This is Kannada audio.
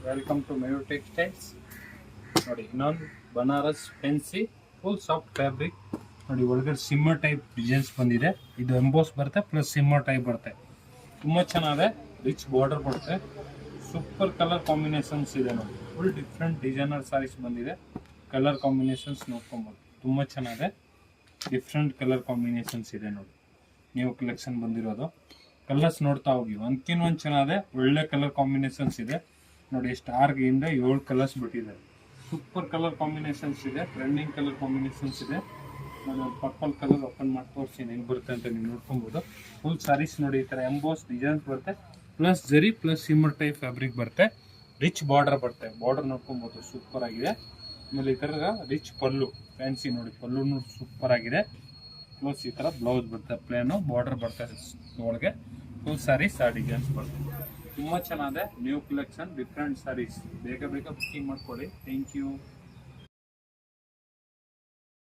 Welcome to Mayur textiles. ನೋಡಿ ಇನ್ನೊಂದು ಬನಾರಸ್ ಫೆನ್ಸಿ ಫುಲ್ ಸಾಫ್ಟ್ ಫ್ಯಾಬ್ರಿಕ್. ನೋಡಿ ಒಳಗಡೆ ಸಿಮ್ಮರ್ ಟೈಪ್ ಡಿಸೈನ್ಸ್ ಬಂದಿದೆ. ಇದು ಎಂಬೋಸ್ ಬರುತ್ತೆ ಪ್ಲಸ್ ಸಿಮ್ಮರ್ ಟೈಪ್ ಬರುತ್ತೆ. ತುಂಬ ಚೆನ್ನಾಗಿದೆ. ರಿಚ್ ಬಾರ್ಡರ್ ಬರುತ್ತೆ. ಸೂಪರ್ ಕಲರ್ ಕಾಂಬಿನೇಷನ್ಸ್ ಇದೆ ನೋಡಿ. ಫುಲ್ ಡಿಫ್ರೆಂಟ್ ಡಿಸೈನರ್ ಸಾರೀಸ್ ಬಂದಿದೆ. ಕಲರ್ ಕಾಂಬಿನೇಷನ್ಸ್ ನೋಡ್ಕೊಬೋದು. ತುಂಬ ಚೆನ್ನಾಗಿದೆ. ಡಿಫ್ರೆಂಟ್ ಕಲರ್ ಕಾಂಬಿನೇಷನ್ಸ್ ಇದೆ ನೋಡಿ. ನ್ಯೂ ಕಲೆಕ್ಷನ್ ಬಂದಿರೋದು. ಕಲರ್ಸ್ ನೋಡ್ತಾ ಹೋಗಿ ಒಂದ್ಕಿನ್ ಒಂದು ಚೆನ್ನಾಗಿದೆ. ಒಳ್ಳೆ ಕಲರ್ ಕಾಂಬಿನೇಷನ್ಸ್ ಇದೆ ನೋಡಿ. ಸ್ಟಾರ್ಗಿಂದ 7 ಕಲರ್ಸ್ ಬಿಟ್ಟಿದ್ದಾರೆ. ಸೂಪರ್ ಕಲರ್ ಕಾಂಬಿನೇಷನ್ಸ್ ಇದೆ. ಟ್ರೆಂಡಿಂಗ್ ಕಲರ್ ಕಾಂಬಿನೇಷನ್ಸ್ ಇದೆ. ನಾನು ಪರ್ಪಲ್ ಕಲರ್ ಓಪನ್ ಮಾಡಿ ತೋರಿಸ್ತೀನಿ ಹೆಂಗೆ ಬರುತ್ತೆ ಅಂತ ನೀವು ನೋಡ್ಕೊಬೋದು. ಫುಲ್ ಸಾರೀಸ್ ನೋಡಿ ಈ ಥರ ಎಂಬೋಸ್ ಡಿಸೈನ್ಸ್ ಬರುತ್ತೆ ಪ್ಲಸ್ ಜರಿ ಪ್ಲಸ್ ಸಿಮ್ಮರ್ ಟೈಪ್ ಫ್ಯಾಬ್ರಿಕ್ ಬರುತ್ತೆ. ರಿಚ್ ಬಾರ್ಡರ್ ಬರುತ್ತೆ. ಬಾರ್ಡರ್ ನೋಡ್ಕೊಬೋದು ಸೂಪರ್ ಆಗಿದೆ. ಆಮೇಲೆ ಈ ಥರ ರಿಚ್ ಪಲ್ಲು ಫ್ಯಾನ್ಸಿ ನೋಡಿ. ಪಲ್ಲು ಸೂಪರ್ ಆಗಿದೆ. ಪ್ಲಸ್ ಈ ಥರ ಬ್ಲೌಸ್ ಬರುತ್ತೆ. ಪ್ಲೇನು ಬಾರ್ಡರ್ ಬರ್ತದೆ ಒಳಗೆ. ಫುಲ್ ಸಾರೀಸ್ ಆ ಡಿಸೈನ್ಸ್ ಬರುತ್ತೆ. ತುಂಬ ಚೆನ್ನಾಗಿದೆ. New collection different saris. ಬೇಗ ಬುಕ್ಕಿಂಗ್ ಮಾಡ್ಕೊಳ್ಳಿ. Thank you.